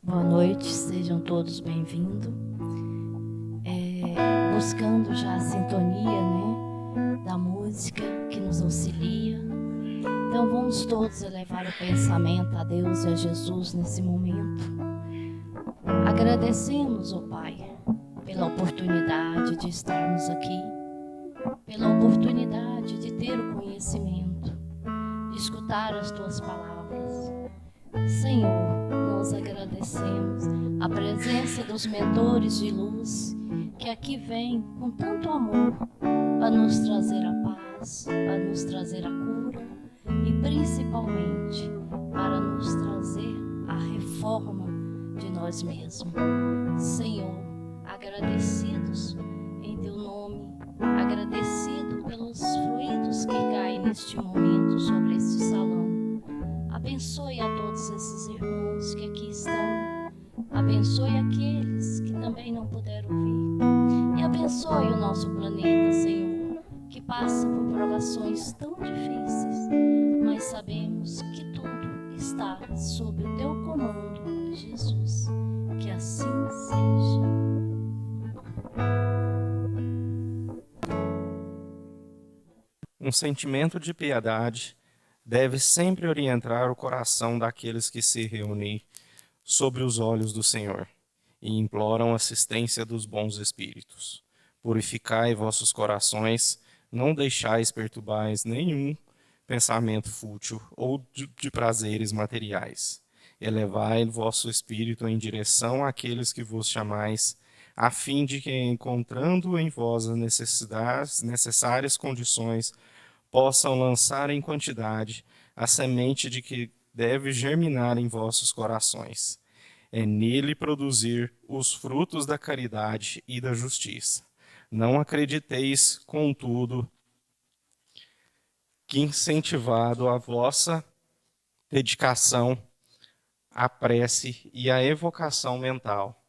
Boa noite, sejam todos bem-vindos. Buscando já a sintonia, da música que nos auxilia. Então vamos todos elevar o pensamento a Deus e a Jesus nesse momento. Agradecemos, ó Pai, pela oportunidade de estarmos aqui, pela oportunidade de ter o conhecimento, de escutar as Tuas palavras. Senhor, nós agradecemos a presença dos mentores de luz que aqui vêm com tanto amor para nos trazer a paz, para nos trazer a cura e principalmente para nos trazer a reforma de nós mesmos. Senhor, agradecidos em Teu nome, agradecido pelos fluidos que caem neste momento sobre este salão. Abençoe a todos esses irmãos que aqui estão. Abençoe aqueles que também não puderam vir. E abençoe o nosso planeta, Senhor, que passa por provações tão difíceis. Mas sabemos que tudo está sob o Teu comando, Jesus. Que assim seja. Um sentimento de piedade deve sempre orientar o coração daqueles que se reúnem sobre os olhos do Senhor e imploram assistência dos bons espíritos. Purificai vossos corações, não deixais perturbais nenhum pensamento fútil ou de prazeres materiais. Elevai vosso espírito em direção àqueles que vos chamais, a fim de que, encontrando em vós as necessárias condições, possam lançar em quantidade a semente de que deve germinar em vossos corações. É nele produzir os frutos da caridade e da justiça. Não acrediteis, contudo, que incentivado a vossa dedicação à prece e à evocação mental,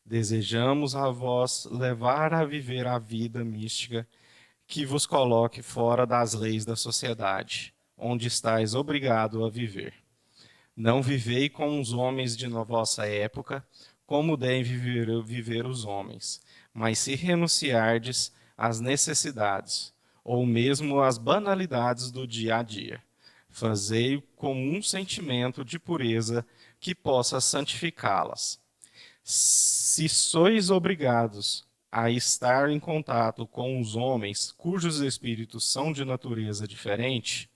desejamos a vós levar a viver a vida mística que vos coloque fora das leis da sociedade, onde estáis obrigado a viver. Não vivei com os homens de vossa época, como devem viver os homens, mas se renunciardes às necessidades, ou mesmo às banalidades do dia a dia, fazei-o com um sentimento de pureza que possa santificá-las. Se sois obrigados a estar em contato com os homens cujos espíritos são de natureza diferente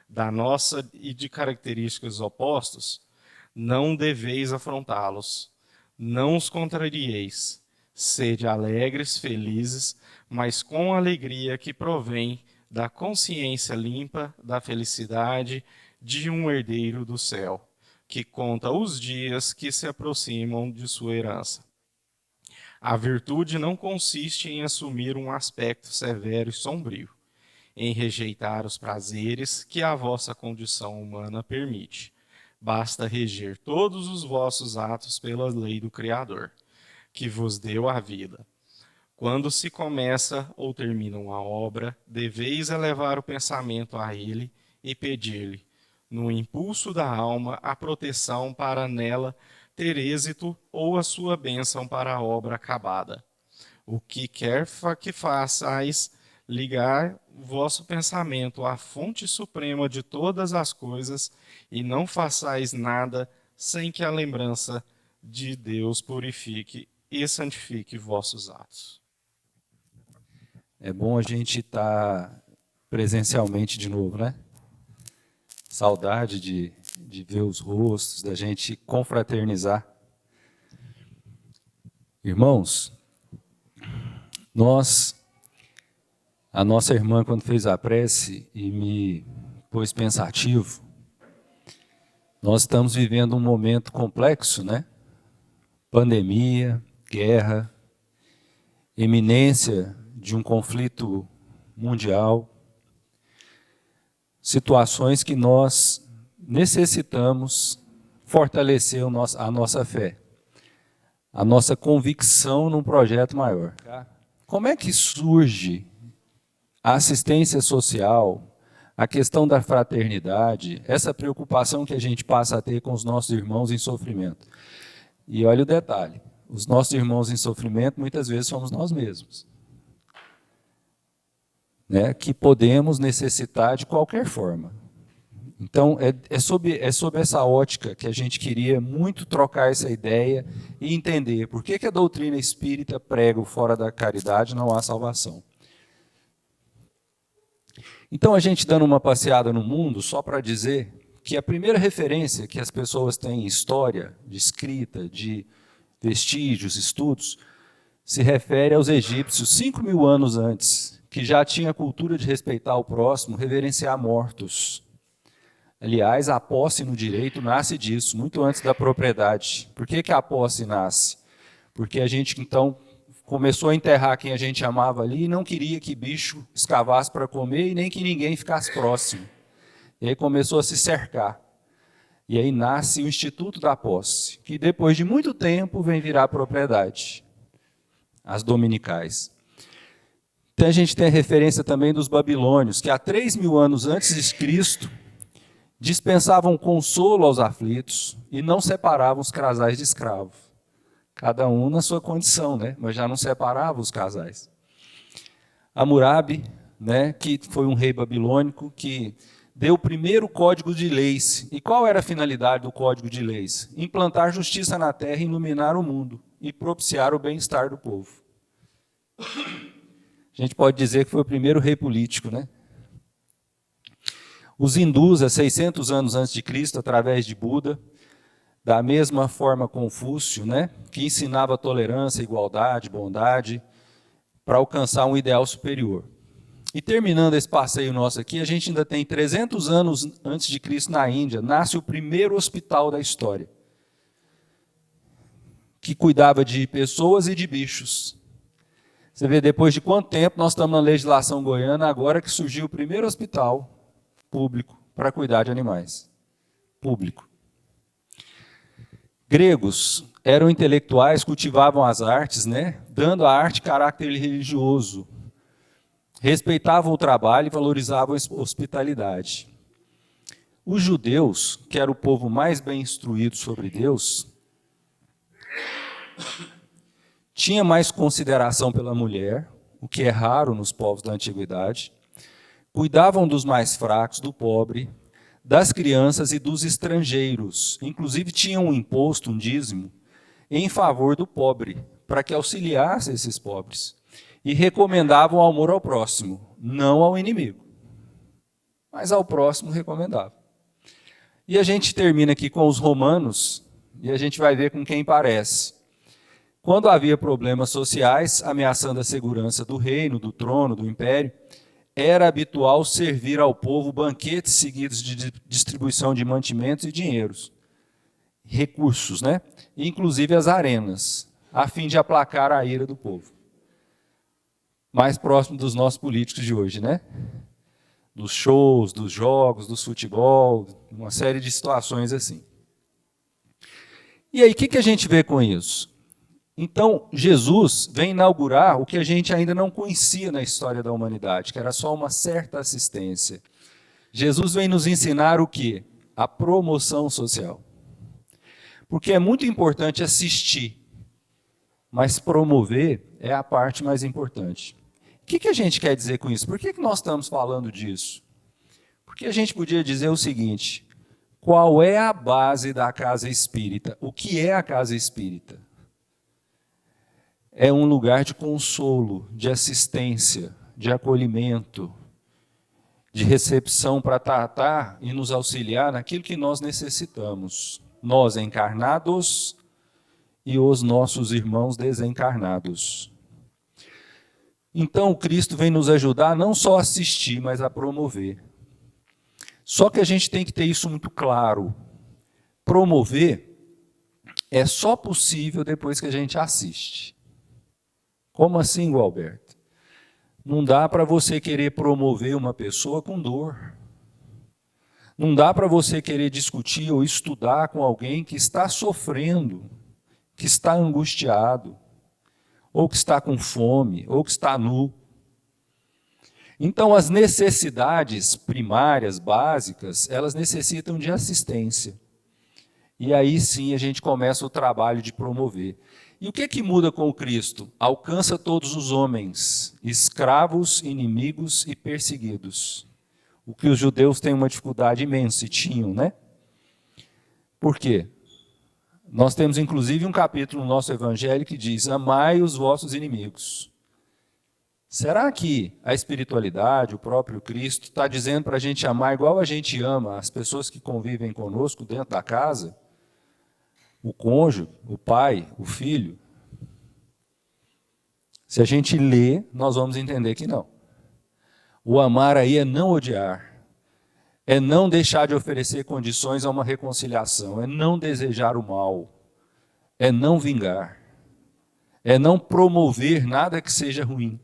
da nossa e de características opostas, não deveis afrontá-los, não os contrarieis, sede alegres, felizes, mas com alegria que provém da consciência limpa da felicidade de um herdeiro do céu, que conta os dias que se aproximam de sua herança. A virtude não consiste em assumir um aspecto severo e sombrio, em rejeitar os prazeres que a vossa condição humana permite. Basta reger todos os vossos atos pela lei do Criador, que vos deu a vida. Quando se começa ou termina uma obra, deveis elevar o pensamento a Ele e pedir-lhe, no impulso da alma, a proteção para nela ter êxito ou a sua bênção para a obra acabada. O que quer que façais, ligar vosso pensamento à fonte suprema de todas as coisas e não façais nada sem que a lembrança de Deus purifique e santifique vossos atos. É bom a gente estar presencialmente de novo, né? Saudade de ver os rostos, da gente confraternizar. Irmãos, a nossa irmã, quando fez a prece e me pôs pensativo, nós estamos vivendo um momento complexo, né? Pandemia, guerra, iminência de um conflito mundial, situações que nós necessitamos fortalecer a nossa fé, a nossa convicção num projeto maior. Como é que surge a assistência social, a questão da fraternidade, essa preocupação que a gente passa a ter com os nossos irmãos em sofrimento? E olha o detalhe, os nossos irmãos em sofrimento muitas vezes somos nós mesmos, né? Que podemos necessitar de qualquer forma. Então, é sob essa ótica que a gente queria muito trocar essa ideia e entender por que a doutrina espírita prega o fora da caridade não há salvação. Então, a gente dando uma passeada no mundo, só para dizer que a primeira referência que as pessoas têm em história, de escrita, de vestígios, estudos, se refere aos egípcios 5.000 anos antes, que já tinha a cultura de respeitar o próximo, reverenciar mortos. Aliás, a posse no direito nasce disso, muito antes da propriedade. Por que a posse nasce? Porque a gente, então, começou a enterrar quem a gente amava ali e não queria que bicho escavasse para comer e nem que ninguém ficasse próximo. E aí começou a se cercar. E aí nasce o Instituto da Posse, que depois de muito tempo vem virar propriedade. As dominicais. Então a gente tem a referência também dos babilônios, que há 3.000 anos antes de Cristo, dispensavam consolo aos aflitos e não separavam os casais de escravos. Cada um na sua condição, né? Mas já não separavam os casais. Hammurabi, né, que foi um rei babilônico que deu o primeiro código de leis. E qual era a finalidade do código de leis? Implantar justiça na terra, iluminar o mundo e propiciar o bem-estar do povo. A gente pode dizer que foi o primeiro rei político, né? Os hindus, há 600 anos antes de Cristo, através de Buda, da mesma forma Confúcio, né, que ensinava tolerância, igualdade, bondade, para alcançar um ideal superior. E terminando esse passeio nosso aqui, a gente ainda tem 300 anos antes de Cristo na Índia, nasce o primeiro hospital da história, que cuidava de pessoas e de bichos. Você vê depois de quanto tempo nós estamos na legislação goiana, agora que surgiu o primeiro hospital público para cuidar de animais. Público. Gregos eram intelectuais, cultivavam as artes, né? Dando à arte caráter religioso. Respeitavam o trabalho e valorizavam a hospitalidade. Os judeus, que era o povo mais bem instruído sobre Deus, tinha mais consideração pela mulher, o que é raro nos povos da antiguidade, cuidavam dos mais fracos, do pobre, das crianças e dos estrangeiros. Inclusive tinham um imposto, um dízimo, em favor do pobre, para que auxiliasse esses pobres. E recomendavam o amor ao próximo, não ao inimigo. Mas ao próximo recomendavam. E a gente termina aqui com os romanos, e a gente vai ver com quem parece. Quando havia problemas sociais, ameaçando a segurança do reino, do trono, do império, era habitual servir ao povo banquetes seguidos de distribuição de mantimentos e dinheiros, recursos, né? Inclusive as arenas, a fim de aplacar a ira do povo. Mais próximo dos nossos políticos de hoje, né? Dos shows, dos jogos, dos futebol, uma série de situações assim. E aí, o que a gente vê com isso? Então, Jesus vem inaugurar o que a gente ainda não conhecia na história da humanidade, que era só uma certa assistência. Jesus vem nos ensinar o quê? A promoção social. Porque é muito importante assistir, mas promover é a parte mais importante. O que a gente quer dizer com isso? Por que nós estamos falando disso? Porque a gente podia dizer o seguinte: qual é a base da casa espírita? O que é a casa espírita? É um lugar de consolo, de assistência, de acolhimento, de recepção para tratar e nos auxiliar naquilo que nós necessitamos. Nós encarnados e os nossos irmãos desencarnados. Então, o Cristo vem nos ajudar não só a assistir, mas a promover. Só que a gente tem que ter isso muito claro. Promover é só possível depois que a gente assiste. Como assim, Gualberto? Não dá para você querer promover uma pessoa com dor. Não dá para você querer discutir ou estudar com alguém que está sofrendo, que está angustiado, ou que está com fome, ou que está nu. Então, as necessidades primárias, básicas, elas necessitam de assistência. E aí sim a gente começa o trabalho de promover. E o que é que muda com o Cristo? Alcança todos os homens, escravos, inimigos e perseguidos. O que os judeus têm uma dificuldade imensa, e tinham, né? Por quê? Nós temos inclusive um capítulo no nosso evangelho que diz: amai os vossos inimigos. Será que a espiritualidade, o próprio Cristo, está dizendo para a gente amar igual a gente ama as pessoas que convivem conosco dentro da casa? O cônjuge, o pai, o filho? Se a gente lê, nós vamos entender que não. O amar aí é não odiar, é não deixar de oferecer condições a uma reconciliação, é não desejar o mal, é não vingar, é não promover nada que seja ruim.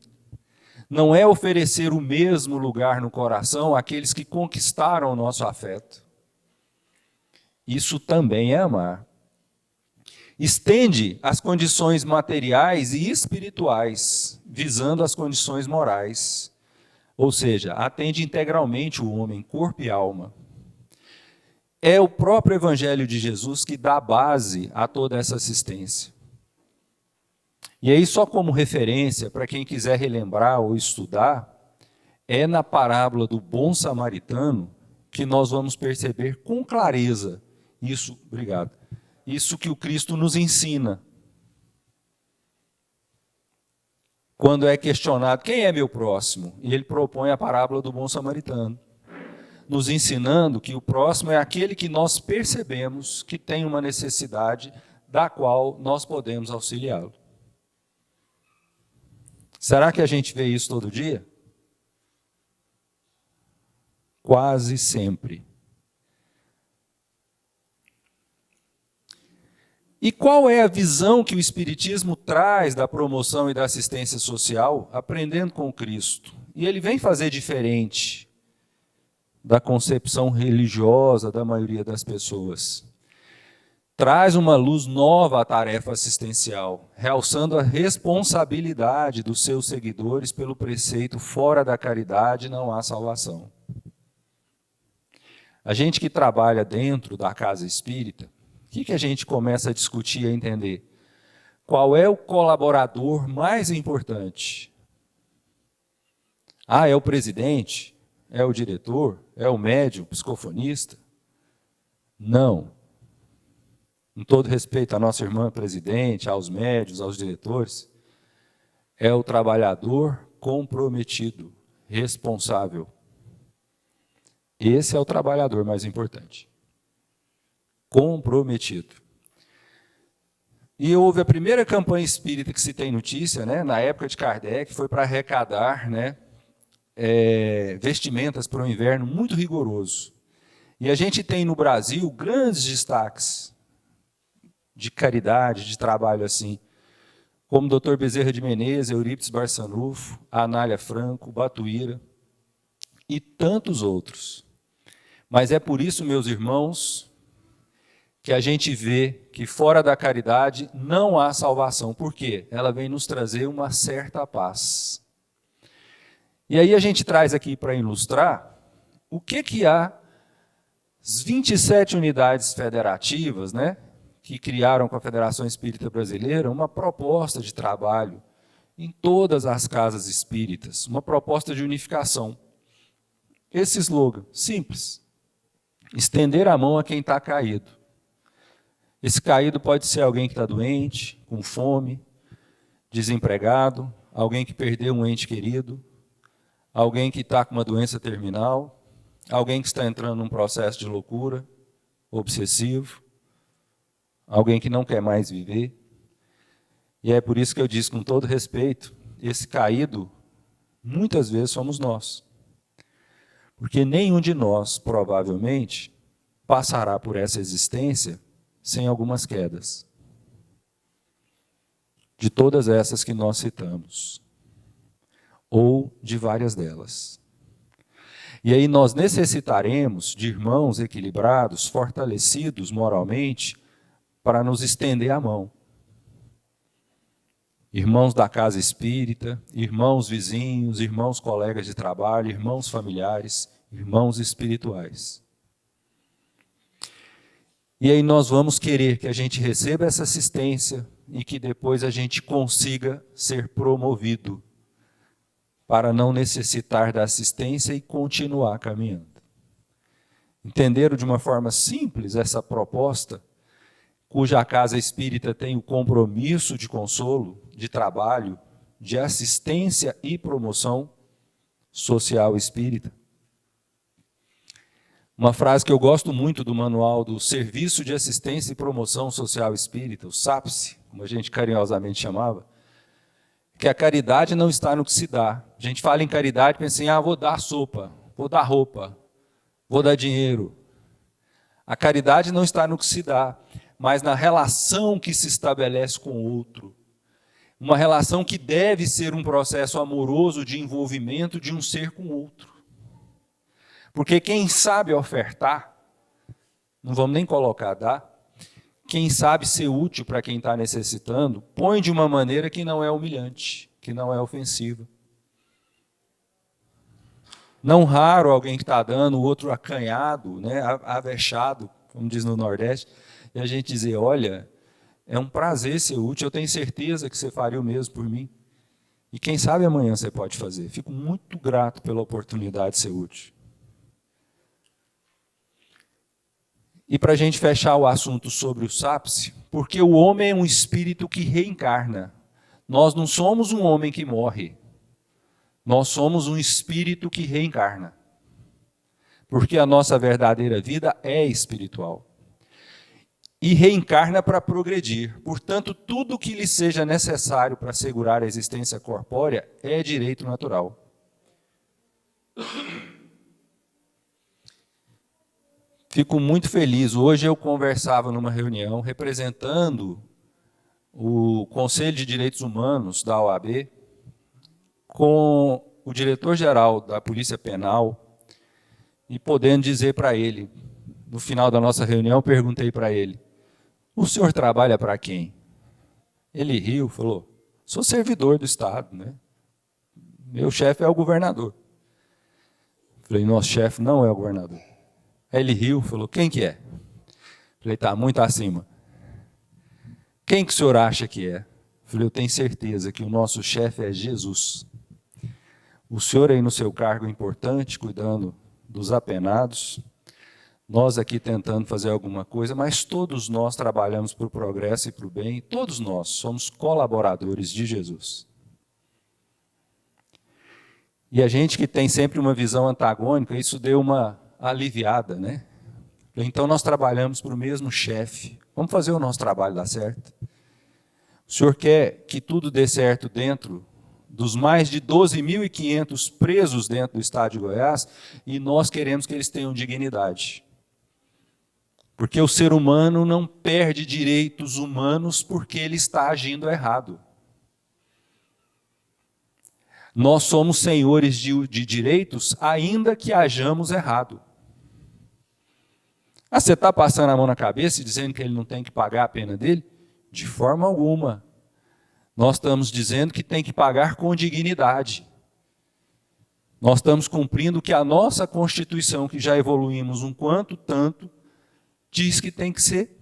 Não é oferecer o mesmo lugar no coração àqueles que conquistaram o nosso afeto. Isso também é amar. Estende as condições materiais e espirituais, visando as condições morais. Ou seja, atende integralmente o homem, corpo e alma. É o próprio Evangelho de Jesus que dá base a toda essa assistência. E aí, só como referência, para quem quiser relembrar ou estudar, é na parábola do bom samaritano que nós vamos perceber com clareza isso, obrigado, isso que o Cristo nos ensina. Quando é questionado, quem é meu próximo? E ele propõe a parábola do bom samaritano, nos ensinando que o próximo é aquele que nós percebemos que tem uma necessidade da qual nós podemos auxiliá-lo. Será que a gente vê isso todo dia? Quase sempre. E qual é a visão que o Espiritismo traz da promoção e da assistência social, aprendendo com Cristo? E ele vem fazer diferente da concepção religiosa da maioria das pessoas. Traz uma luz nova à tarefa assistencial, realçando a responsabilidade dos seus seguidores pelo preceito: fora da caridade não há salvação. A gente que trabalha dentro da casa espírita, o que a gente começa a discutir e a entender? Qual é o colaborador mais importante? É o presidente? É o diretor? É o médium, psicofonista? Não. Com todo respeito à nossa irmã presidente, aos médios, aos diretores, é o trabalhador comprometido, responsável. Esse é o trabalhador mais importante. Comprometido. E houve a primeira campanha espírita que se tem notícia, né, na época de Kardec, foi para arrecadar, né, vestimentas para o inverno muito rigoroso. E a gente tem no Brasil grandes destaques de caridade, de trabalho assim, como o Dr. Bezerra de Menezes, Eurípides Barçanufo, Anália Franco, Batuíra e tantos outros. Mas é por isso, meus irmãos, que a gente vê que fora da caridade não há salvação. Por quê? Ela vem nos trazer uma certa paz. E aí a gente traz aqui para ilustrar o que há as 27 unidades federativas, né, que criaram com a Federação Espírita Brasileira uma proposta de trabalho em todas as casas espíritas, uma proposta de unificação. Esse slogan, simples: estender a mão a quem está caído. Esse caído pode ser alguém que está doente, com fome, desempregado, alguém que perdeu um ente querido, alguém que está com uma doença terminal, alguém que está entrando num processo de loucura, obsessivo, alguém que não quer mais viver. E é por isso que eu disse com todo respeito, esse caído, muitas vezes somos nós. Porque nenhum de nós, provavelmente, passará por essa existência sem algumas quedas. De todas essas que nós citamos. Ou de várias delas. E aí nós necessitaremos de irmãos equilibrados, fortalecidos moralmente, para nos estender a mão. Irmãos da casa espírita, irmãos vizinhos, irmãos colegas de trabalho, irmãos familiares, irmãos espirituais. E aí nós vamos querer que a gente receba essa assistência e que depois a gente consiga ser promovido para não necessitar da assistência e continuar caminhando. Entenderam de uma forma simples essa proposta, cuja casa espírita tem o compromisso de consolo, de trabalho, de assistência e promoção social espírita? Uma frase que eu gosto muito do manual do Serviço de Assistência e Promoção Social Espírita, o SAPS, como a gente carinhosamente chamava, que a caridade não está no que se dá. A gente fala em caridade, pensa assim, vou dar sopa, vou dar roupa, vou dar dinheiro. A caridade não está no que se dá, mas na relação que se estabelece com o outro. Uma relação que deve ser um processo amoroso de envolvimento de um ser com o outro. Porque quem sabe ofertar, não vamos nem colocar dar, quem sabe ser útil para quem está necessitando, põe de uma maneira que não é humilhante, que não é ofensiva. Não raro alguém que está dando, o outro acanhado, né, avexado, como diz no Nordeste, e a gente dizer, olha, é um prazer ser útil, eu tenho certeza que você faria o mesmo por mim. E quem sabe amanhã você pode fazer. Fico muito grato pela oportunidade de ser útil. E para a gente fechar o assunto sobre o SAPS, porque o homem é um espírito que reencarna. Nós não somos um homem que morre. Nós somos um espírito que reencarna. Porque a nossa verdadeira vida é espiritual. E reencarna para progredir. Portanto, tudo que lhe seja necessário para assegurar a existência corpórea é direito natural. Fico muito feliz. Hoje eu conversava numa reunião representando o Conselho de Direitos Humanos da OAB com o diretor-geral da Polícia Penal e podendo dizer para ele, no final da nossa reunião, eu perguntei para ele, o senhor trabalha para quem? Ele riu, falou, sou servidor do Estado, né? Meu chefe é o governador. Falei, nosso chefe não é o governador. Aí ele riu, falou, quem que é? Falei, está muito acima. Quem que o senhor acha que é? Falei, eu tenho certeza que o nosso chefe é Jesus. O senhor aí no seu cargo importante, cuidando dos apenados, nós aqui tentando fazer alguma coisa, mas todos nós trabalhamos para o progresso e para o bem, todos nós somos colaboradores de Jesus. E a gente que tem sempre uma visão antagônica, isso deu uma aliviada, né? Então nós trabalhamos para o mesmo chefe. Vamos fazer o nosso trabalho dar certo. O senhor quer que tudo dê certo dentro dos mais de 12.500 presos dentro do estado de Goiás e nós queremos que eles tenham dignidade. Porque o ser humano não perde direitos humanos porque ele está agindo errado. Nós somos senhores de direitos ainda que hajamos errado. Você está passando a mão na cabeça e dizendo que ele não tem que pagar a pena dele? De forma alguma. Nós estamos dizendo que tem que pagar com dignidade. Nós estamos cumprindo que a nossa Constituição, que já evoluímos um quanto tanto, diz que tem que ser.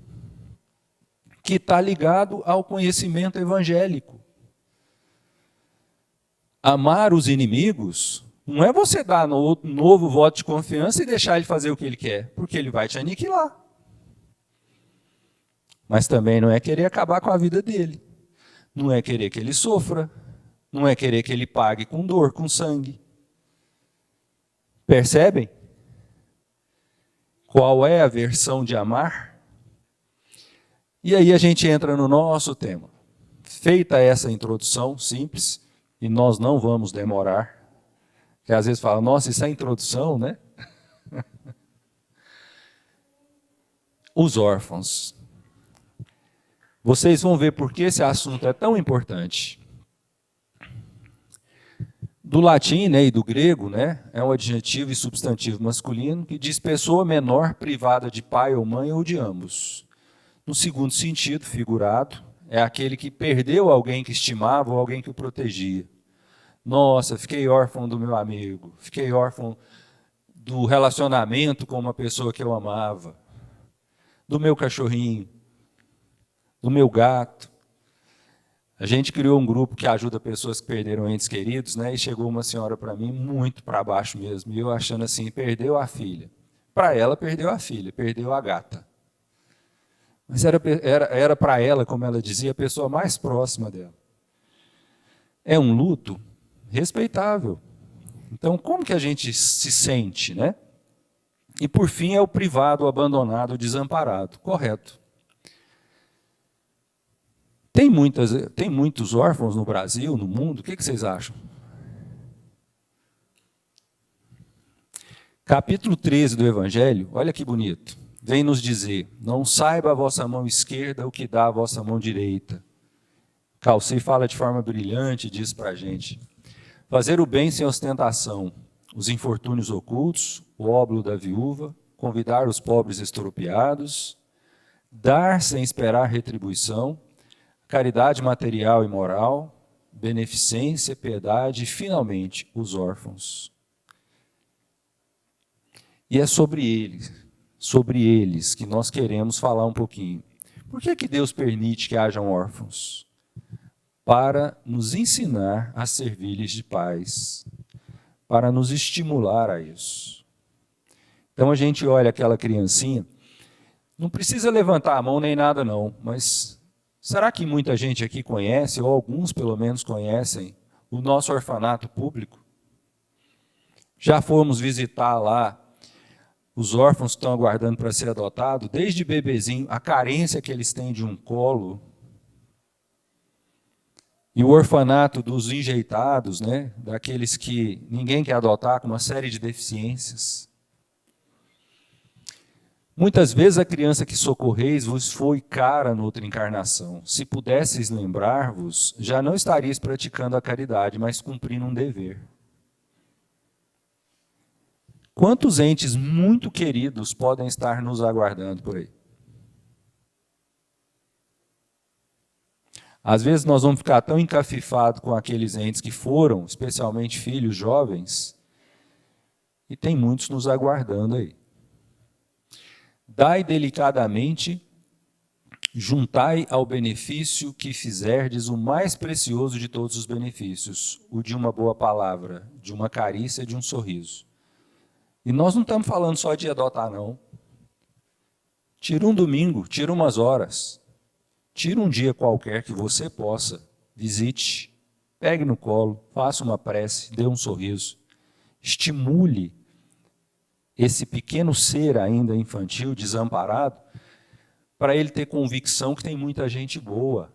Que está ligado ao conhecimento evangélico. Amar os inimigos não é você dar um novo voto de confiança e deixar ele fazer o que ele quer, porque ele vai te aniquilar. Mas também não é querer acabar com a vida dele. Não é querer que ele sofra. Não é querer que ele pague com dor, com sangue. Percebem? Qual é a versão de amar? E aí a gente entra no nosso tema. Feita essa introdução simples, e nós não vamos demorar, que às vezes fala, nossa, isso é introdução, né? Os órfãos. Vocês vão ver por que esse assunto é tão importante. Do latim, né, e do grego, né, é um adjetivo e substantivo masculino que diz pessoa menor privada de pai ou mãe ou de ambos. No segundo sentido, figurado, é aquele que perdeu alguém que estimava ou alguém que o protegia. Nossa, fiquei órfão do meu amigo, fiquei órfão do relacionamento com uma pessoa que eu amava. do meu cachorrinho, do meu gato. A gente criou um grupo que ajuda pessoas que perderam entes queridos, né? E chegou uma senhora para mim muito para baixo mesmo, e eu achando assim, perdeu a filha. Para ela, perdeu a filha, perdeu a gata. Mas era para ela, como ela dizia, a pessoa mais próxima dela. É um luto respeitável. Então, como que a gente se sente, né? E, por fim, é o privado, o abandonado, o desamparado. Correto. Tem muitos órfãos no Brasil, no mundo? O que vocês acham? Capítulo 13 do Evangelho, olha que bonito. Vem nos dizer, não saiba a vossa mão esquerda o que dá a vossa mão direita. Calci fala de forma brilhante, diz para a gente. Fazer o bem sem ostentação, os infortúnios ocultos, o óbolo da viúva, convidar os pobres estropiados, dar sem esperar retribuição, caridade material e moral, beneficência, piedade e, finalmente, os órfãos. E é sobre eles que nós queremos falar um pouquinho. Por que Deus permite que hajam órfãos? Para nos ensinar a servir-lhes de paz, para nos estimular a isso. Então a gente olha aquela criancinha, não precisa levantar a mão nem nada não, mas será que muita gente aqui conhece, ou alguns pelo menos conhecem, o nosso orfanato público? Já fomos visitar lá os órfãos que estão aguardando para ser adotados, desde bebezinho, a carência que eles têm de um colo. E o orfanato dos enjeitados, né, daqueles que ninguém quer adotar, com uma série de deficiências. Muitas vezes a criança que socorreis vos foi cara noutra encarnação. Se pudesseis lembrar-vos, já não estaríeis praticando a caridade, mas cumprindo um dever. Quantos entes muito queridos podem estar nos aguardando por aí? Às vezes nós vamos ficar tão encafifados com aqueles entes que foram, especialmente filhos jovens, e tem muitos nos aguardando aí. Dai delicadamente, juntai ao benefício que fizerdes o mais precioso de todos os benefícios, o de uma boa palavra, de uma carícia, de um sorriso. E nós não estamos falando só de adotar, não. Tira um domingo, tira umas horas, tira um dia qualquer que você possa, visite, pegue no colo, faça uma prece, dê um sorriso, estimule esse pequeno ser ainda infantil, desamparado, para ele ter convicção que tem muita gente boa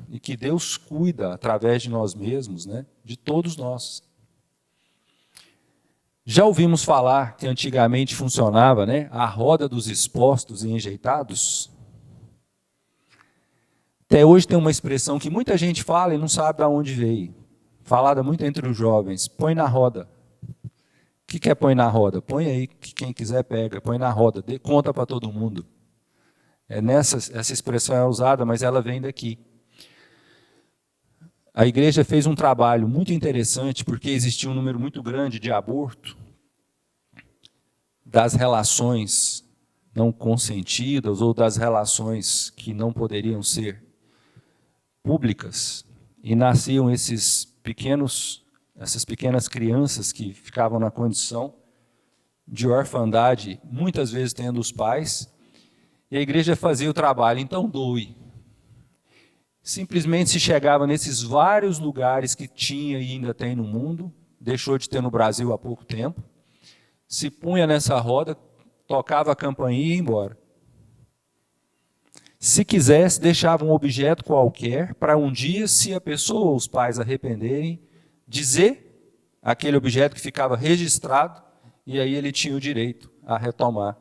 e que Deus cuida, através de nós mesmos, né, de todos nós. Já ouvimos falar que antigamente funcionava, né, a roda dos expostos e enjeitados? Até hoje tem uma expressão que muita gente fala e não sabe de onde veio. Falada muito entre os jovens, põe na roda. O que é põe na roda? Põe aí, que quem quiser pega, põe na roda, dê conta para todo mundo. Essa expressão é usada, mas ela vem daqui. A igreja fez um trabalho muito interessante, porque existia um número muito grande de aborto, das relações não consentidas ou das relações que não poderiam ser públicas, e nasciam essas pequenas crianças que ficavam na condição de orfandade, muitas vezes tendo os pais, e a igreja fazia o trabalho, então doe. Simplesmente se chegava nesses vários lugares que tinha e ainda tem no mundo, deixou de ter no Brasil há pouco tempo, se punha nessa roda, tocava a campainha e ia embora. Se quisesse, deixava um objeto qualquer para um dia, se a pessoa ou os pais arrependerem, dizer aquele objeto que ficava registrado, e aí ele tinha o direito a retomar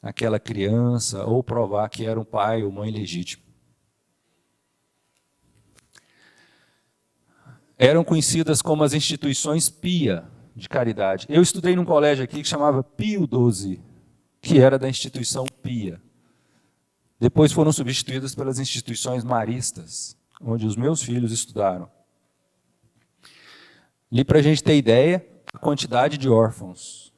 aquela criança ou provar que era um pai ou mãe legítimo. Eram conhecidas como as instituições PIA de caridade. Eu estudei num colégio aqui que chamava Pio XII, que era da instituição PIA. Depois foram substituídas pelas instituições maristas, onde os meus filhos estudaram. Ali para a gente ter ideia, a quantidade de órfãos.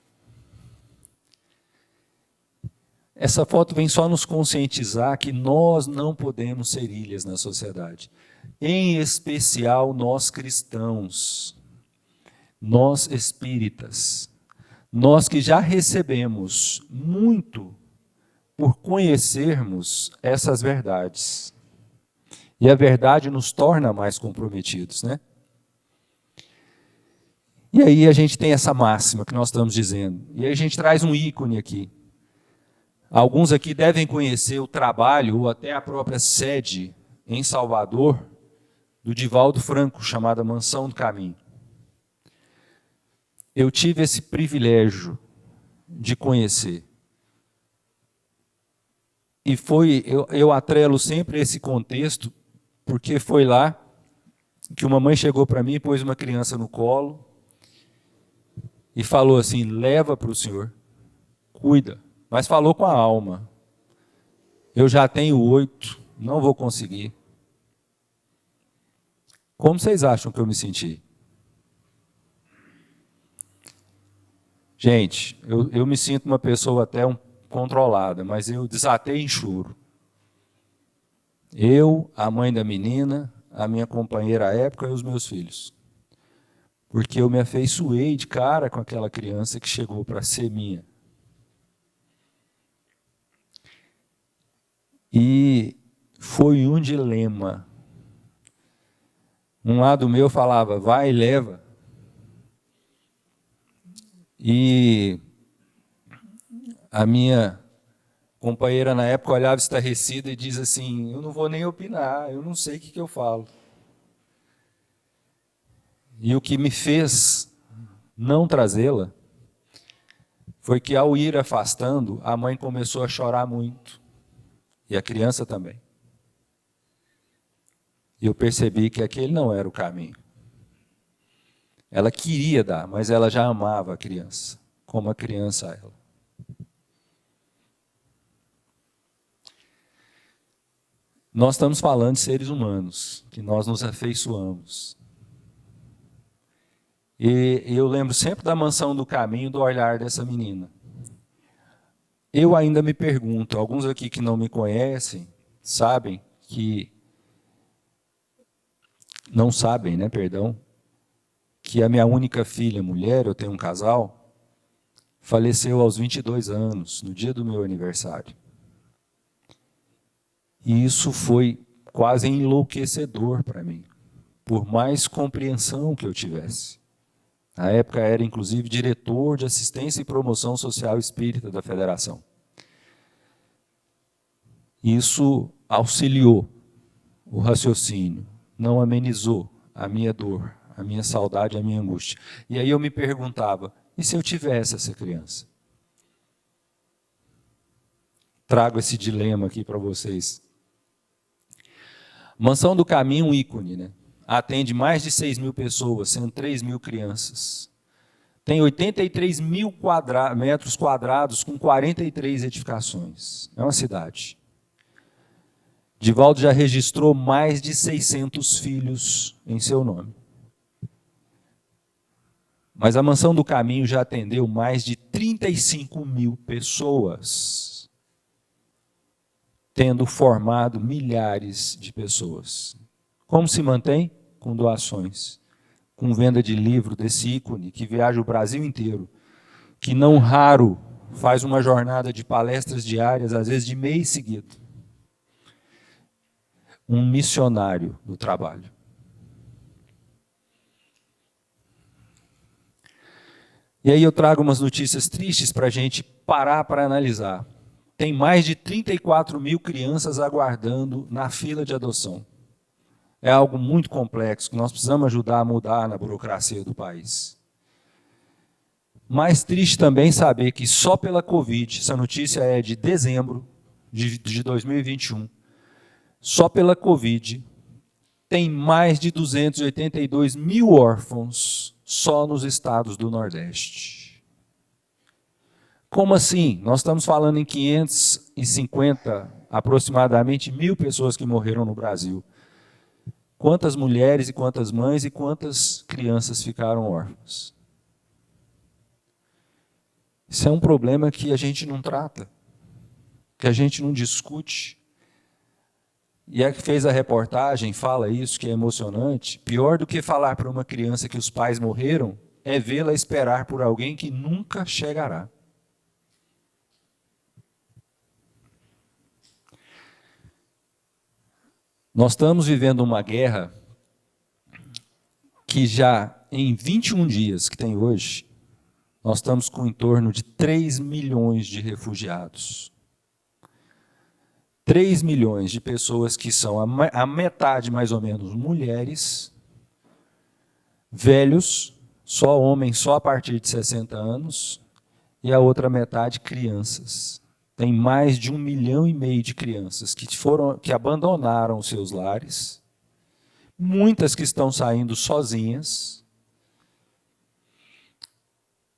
Essa foto vem só nos conscientizar que nós não podemos ser ilhas na sociedade. Em especial nós cristãos, nós espíritas, nós que já recebemos muito por conhecermos essas verdades. E a verdade nos torna mais comprometidos, né? E aí a gente tem essa máxima que nós estamos dizendo. E aí a gente traz um ícone aqui. Alguns aqui devem conhecer o trabalho ou até a própria sede em Salvador do Divaldo Franco, chamada Mansão do Caminho. Eu tive esse privilégio de conhecer. E eu atrelo sempre esse contexto, porque foi lá que uma mãe chegou para mim, pôs uma criança no colo e falou assim: leva para o senhor, cuida. Mas falou com a alma. Eu já tenho 8, não vou conseguir. Como vocês acham que eu me senti? Gente, eu me sinto uma pessoa até controlada, mas eu desatei em choro. Eu, a mãe da menina, a minha companheira à época e os meus filhos. Porque eu me afeiçoei de cara com aquela criança que chegou para ser minha. E foi um dilema. Um lado meu falava, vai e leva. E a minha companheira na época olhava estarrecida e diz assim: eu não vou nem opinar, eu não sei o que eu falo. E o que me fez não trazê-la foi que, ao ir afastando, a mãe começou a chorar muito. E a criança também. E eu percebi que aquele não era o caminho. Ela queria dar, mas ela já amava a criança, como a criança a ela. Nós estamos falando de seres humanos, que nós nos afeiçoamos. E eu lembro sempre da Mansão do Caminho, do olhar dessa menina. Eu ainda me pergunto, alguns aqui que não me conhecem, sabem que... Não sabem, né, perdão, que a minha única filha, mulher, eu tenho um casal, faleceu aos 22 anos, no dia do meu aniversário. E isso foi quase enlouquecedor para mim, por mais compreensão que eu tivesse. Na época era, inclusive, diretor de assistência e promoção social espírita da federação. Isso auxiliou o raciocínio, não amenizou a minha dor, a minha saudade, a minha angústia. E aí eu me perguntava, e se eu tivesse essa criança? Trago esse dilema aqui para vocês. Mansão do Caminho, um ícone, né? Atende mais de 6.000 pessoas, sendo 3.000 crianças. Tem 83 mil metros quadrados com 43 edificações. É uma cidade. Divaldo já registrou mais de 600 filhos em seu nome. Mas a Mansão do Caminho já atendeu mais de 35.000 pessoas, tendo formado milhares de pessoas. Como se mantém? Com doações, com venda de livro desse ícone que viaja o Brasil inteiro, que não raro faz uma jornada de palestras diárias, às vezes de mês seguido. Um missionário do trabalho. E aí eu trago umas notícias tristes para a gente parar para analisar. Tem mais de 34.000 crianças aguardando na fila de adoção. É algo muito complexo, que nós precisamos ajudar a mudar na burocracia do país. Mais triste também saber que só pela Covid, essa notícia é de dezembro de 2021, só pela Covid, tem mais de 282 mil órfãos só nos estados do Nordeste. Como assim? Nós estamos falando em 550, aproximadamente, mil pessoas que morreram no Brasil. Quantas mulheres e quantas mães e quantas crianças ficaram órfãs? Isso é um problema que a gente não trata. que a gente não discute. E a que fez a reportagem fala isso, que é emocionante. Pior do que falar para uma criança que os pais morreram é vê-la esperar por alguém que nunca chegará. Nós estamos vivendo uma guerra que já em 21 dias que tem hoje, nós estamos com em torno de 3 milhões de refugiados. 3 milhões de pessoas que são a metade, mais ou menos, mulheres, velhos, só homens, só a partir de 60 anos, e a outra metade, crianças. Tem mais de 1,5 milhão de crianças que abandonaram os seus lares, muitas que estão saindo sozinhas.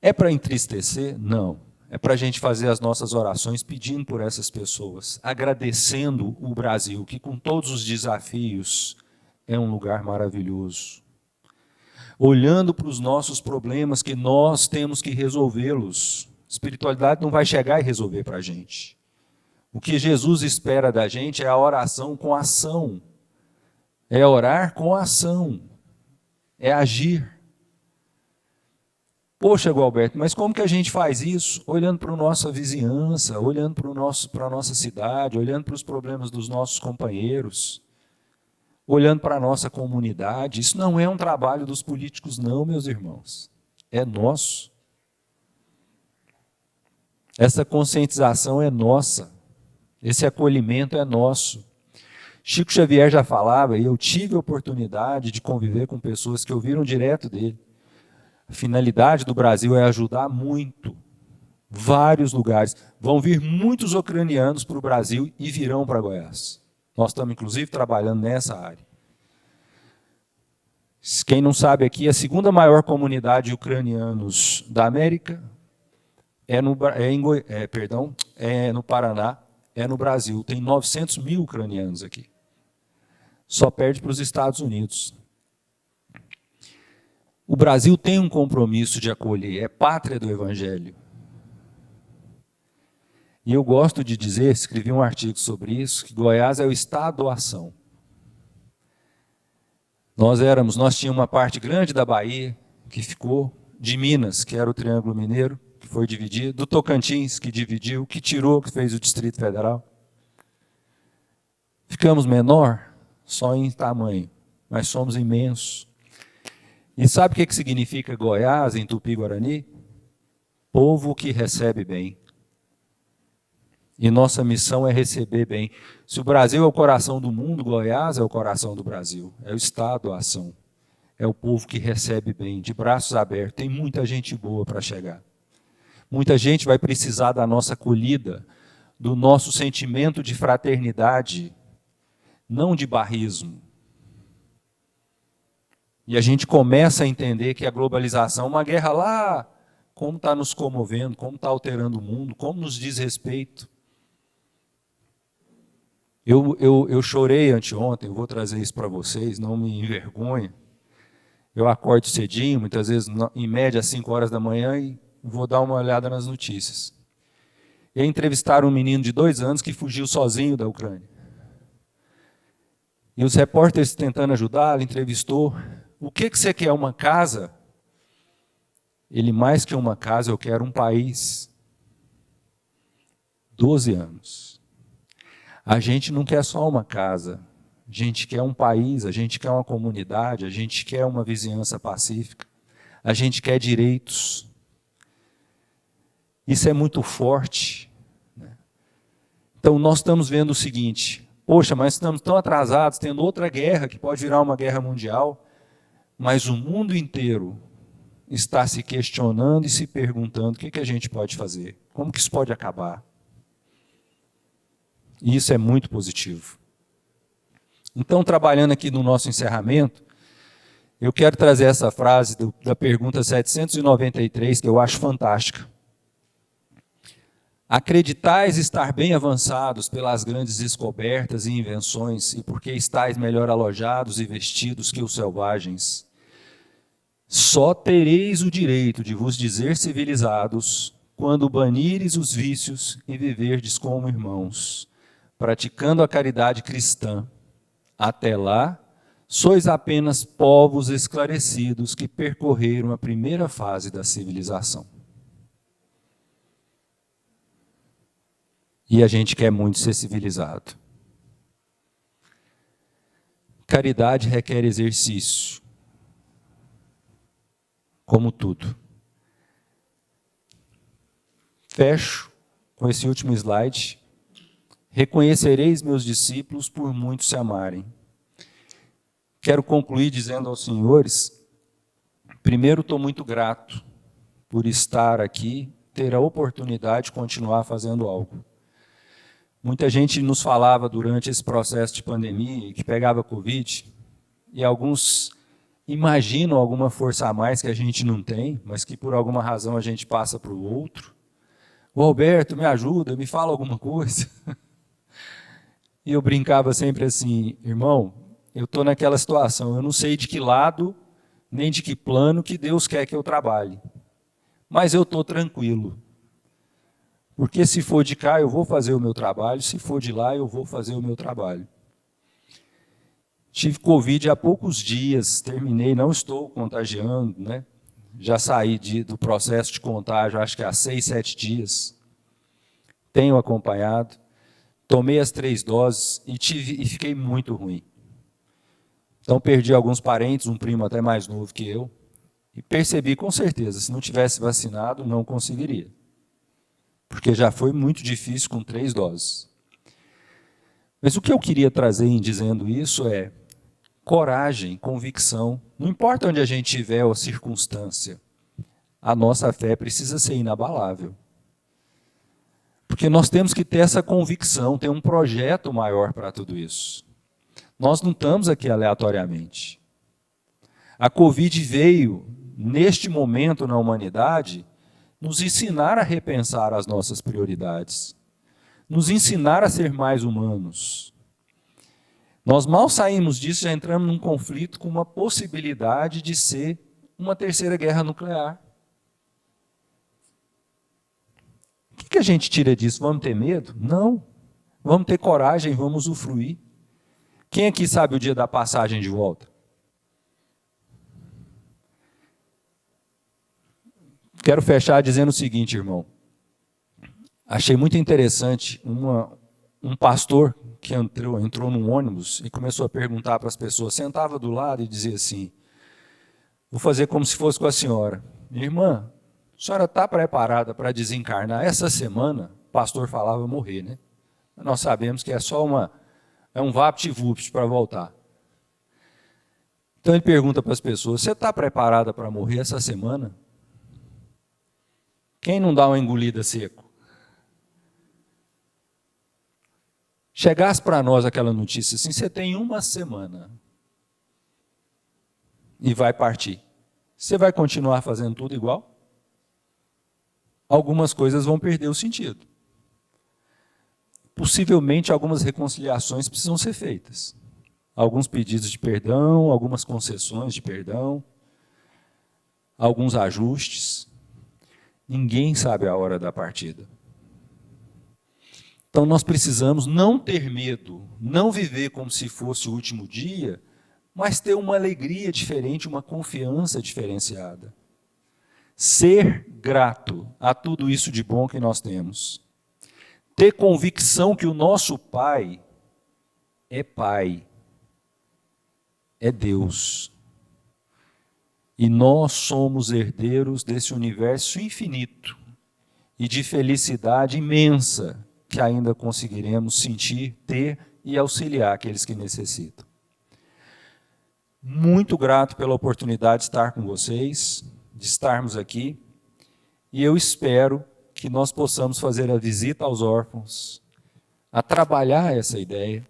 É para entristecer? Não. É para a gente fazer as nossas orações pedindo por essas pessoas, agradecendo o Brasil, que com todos os desafios é um lugar maravilhoso. Olhando para os nossos problemas, que nós temos que resolvê-los. Espiritualidade não vai chegar e resolver para a gente. O que Jesus espera da gente é a oração com ação. É orar com ação. É agir. Poxa, Gualberto, mas como que a gente faz isso? Olhando para a nossa vizinhança, olhando para a nossa cidade, olhando para os problemas dos nossos companheiros, olhando para a nossa comunidade. Isso não é um trabalho dos políticos, não, meus irmãos. É nosso. Essa conscientização é nossa. Esse acolhimento é nosso. Chico Xavier já falava, e eu tive a oportunidade de conviver com pessoas que ouviram direto dele. A finalidade do Brasil é ajudar muito, vários lugares. Vão vir muitos ucranianos para o Brasil e virão para Goiás. Nós estamos, inclusive, trabalhando nessa área. Quem não sabe aqui, a segunda maior comunidade de ucranianos da América é no Paraná, é no Brasil. Tem 900 mil ucranianos aqui. Só perde para os Estados Unidos. O Brasil tem um compromisso de acolher, é pátria do Evangelho. E eu gosto de dizer, escrevi um artigo sobre isso, que Goiás é o estado doação. Nós tínhamos uma parte grande da Bahia, que ficou, de Minas, que era o Triângulo Mineiro, que foi dividido, do Tocantins, que dividiu, que tirou, que fez o Distrito Federal. Ficamos menor, só em tamanho, mas somos imensos. E sabe o que significa Goiás em Tupi-Guarani? Povo que recebe bem. E nossa missão é receber bem. Se o Brasil é o coração do mundo, Goiás é o coração do Brasil. É o estado, a ação. É o povo que recebe bem, de braços abertos. Tem muita gente boa para chegar. Muita gente vai precisar da nossa acolhida, do nosso sentimento de fraternidade, não de barrismo. E a gente começa a entender que a globalização, uma guerra lá, como está nos comovendo, como está alterando o mundo, como nos diz respeito. Eu chorei anteontem, eu vou trazer isso para vocês, não me envergonhe. Eu acordo cedinho, muitas vezes em média às 5 horas da manhã, e vou dar uma olhada nas notícias. E entrevistaram um menino de 2 anos que fugiu sozinho da Ucrânia. E os repórteres tentando ajudar, ele entrevistou. O que você quer? Uma casa? Ele, mais que uma casa, eu quero um país. 12 anos. A gente não quer só uma casa. A gente quer um país, a gente quer uma comunidade, a gente quer uma vizinhança pacífica. A gente quer direitos. Isso é muito forte. Então, nós estamos vendo o seguinte: poxa, mas estamos tão atrasados, tendo outra guerra que pode virar uma guerra mundial. Mas o mundo inteiro está se questionando e se perguntando o que a gente pode fazer, como que isso pode acabar. E isso é muito positivo. Então, trabalhando aqui no nosso encerramento, eu quero trazer essa frase da pergunta 793, que eu acho fantástica. Acreditais estar bem avançados pelas grandes descobertas e invenções, e porque estáis melhor alojados e vestidos que os selvagens, só tereis o direito de vos dizer civilizados quando banires os vícios e viverdes como irmãos, praticando a caridade cristã. Até lá, sois apenas povos esclarecidos que percorreram a primeira fase da civilização. E a gente quer muito ser civilizado. Caridade requer exercício, como tudo. Fecho com esse último slide. Reconhecereis meus discípulos por muito se amarem. Quero concluir dizendo aos senhores, primeiro, estou muito grato por estar aqui, ter a oportunidade de continuar fazendo algo. Muita gente nos falava durante esse processo de pandemia que pegava Covid, e alguns imaginam alguma força a mais que a gente não tem, mas que por alguma razão a gente passa para o outro. O Alberto, me ajuda, me fala alguma coisa. E eu brincava sempre assim, irmão, eu estou naquela situação, eu não sei de que lado, nem de que plano que Deus quer que eu trabalhe. Mas eu estou tranquilo. Porque se for de cá, eu vou fazer o meu trabalho, se for de lá, eu vou fazer o meu trabalho. Tive Covid há poucos dias, terminei, não estou contagiando, né? Já saí do processo de contágio, acho que há 6, 7 dias. Tenho acompanhado, tomei as 3 doses e fiquei muito ruim. Então perdi alguns parentes, um primo até mais novo que eu, e percebi com certeza, se não tivesse vacinado, não conseguiria. Porque já foi muito difícil com 3 doses. Mas o que eu queria trazer em dizendo isso é coragem, convicção. Não importa onde a gente estiver ou a circunstância, a nossa fé precisa ser inabalável. Porque nós temos que ter essa convicção, ter um projeto maior para tudo isso. Nós não estamos aqui aleatoriamente. A Covid veio, neste momento na humanidade, nos ensinar a repensar as nossas prioridades, nos ensinar a ser mais humanos. Nós mal saímos disso, já entramos num conflito com uma possibilidade de ser uma terceira guerra nuclear. O que a gente tira disso? Vamos ter medo? Não. Vamos ter coragem, vamos usufruir. Quem aqui sabe o dia da passagem de volta? Quero fechar dizendo o seguinte, irmão. Achei muito interessante um pastor que entrou num ônibus e começou a perguntar para as pessoas, sentava do lado e dizia assim, vou fazer como se fosse com a senhora. Minha irmã, a senhora está preparada para desencarnar essa semana? O pastor falava morrer, né? Nós sabemos que é só um vapt-vupt para voltar. Então ele pergunta para as pessoas, você está preparada para morrer essa semana? Quem não dá uma engolida seco? Chegasse para nós aquela notícia assim, você tem uma semana e vai partir. Você vai continuar fazendo tudo igual? Algumas coisas vão perder o sentido. Possivelmente algumas reconciliações precisam ser feitas. Alguns pedidos de perdão, algumas concessões de perdão, alguns ajustes. Ninguém sabe a hora da partida. Então nós precisamos não ter medo, não viver como se fosse o último dia, mas ter uma alegria diferente, uma confiança diferenciada. Ser grato a tudo isso de bom que nós temos. Ter convicção que o nosso Pai, é Deus. E nós somos herdeiros desse universo infinito e de felicidade imensa que ainda conseguiremos sentir, ter e auxiliar aqueles que necessitam. Muito grato pela oportunidade de estar com vocês, de estarmos aqui, e eu espero que nós possamos fazer a visita aos órfãos, a trabalhar essa ideia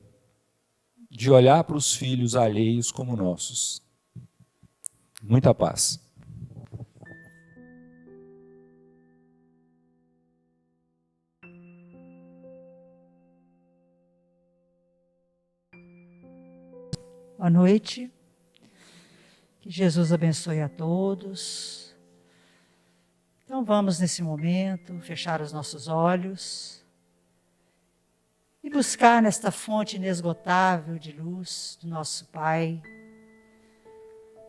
de olhar para os filhos alheios como nossos. Muita paz. Boa noite. Que Jesus abençoe a todos. Então, Então vamos nesse momento fechar os nossos olhos e buscar nesta fonte inesgotável de luz do nosso Pai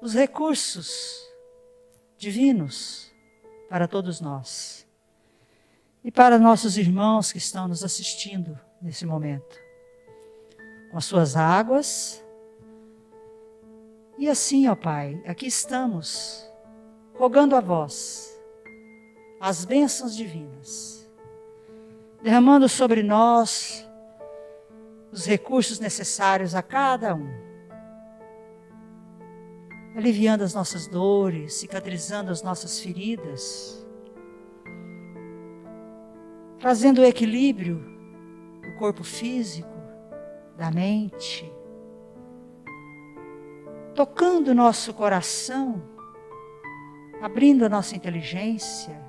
os recursos divinos para todos nós e para nossos irmãos que estão nos assistindo nesse momento, com as suas águas. E assim, ó Pai, aqui estamos, rogando a vós as bênçãos divinas, derramando sobre nós os recursos necessários a cada um, aliviando as nossas dores, cicatrizando as nossas feridas, trazendo o equilíbrio do corpo físico, da mente, tocando o nosso coração, abrindo a nossa inteligência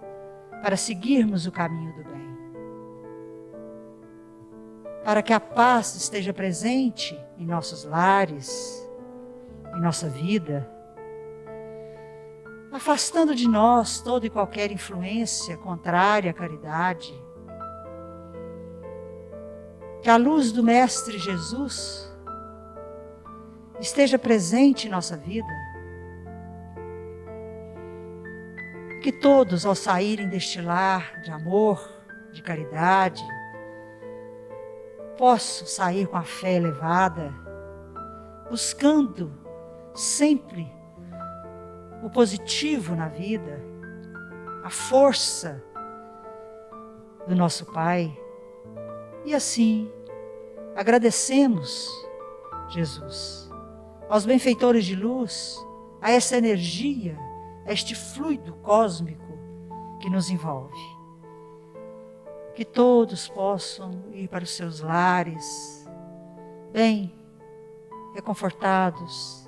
para seguirmos o caminho do bem. Para que a paz esteja presente em nossos lares, em nossa vida, afastando de nós toda e qualquer influência contrária à caridade. Que a luz do Mestre Jesus esteja presente em nossa vida. Que todos, ao saírem deste lar de amor, de caridade, possam sair com a fé elevada, buscando sempre o positivo na vida, a força do nosso Pai. E assim, agradecemos, Jesus, aos benfeitores de luz, a essa energia, a este fluido cósmico que nos envolve. Que todos possam ir para os seus lares, bem reconfortados.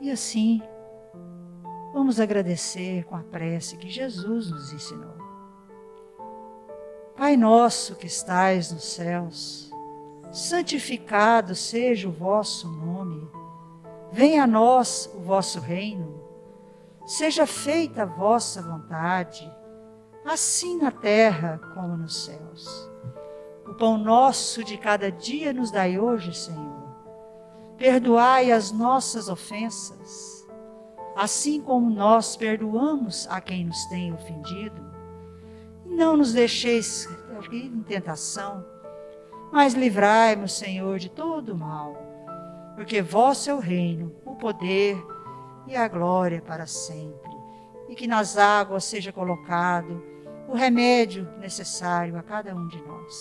E assim, vamos agradecer com a prece que Jesus nos ensinou. Pai nosso que estais nos céus, santificado seja o vosso nome. Venha a nós o vosso reino. Seja feita a vossa vontade, assim na terra como nos céus. O pão nosso de cada dia nos dai hoje, Senhor. Perdoai as nossas ofensas, assim como nós perdoamos a quem nos tem ofendido. E não nos deixeis cair em tentação, mas livrai-nos, Senhor, de todo o mal, porque vosso é o reino, o poder e a glória para sempre. E que nas águas seja colocado o remédio necessário a cada um de nós.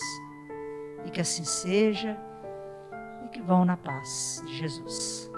E que assim seja, e que vão na paz de Jesus.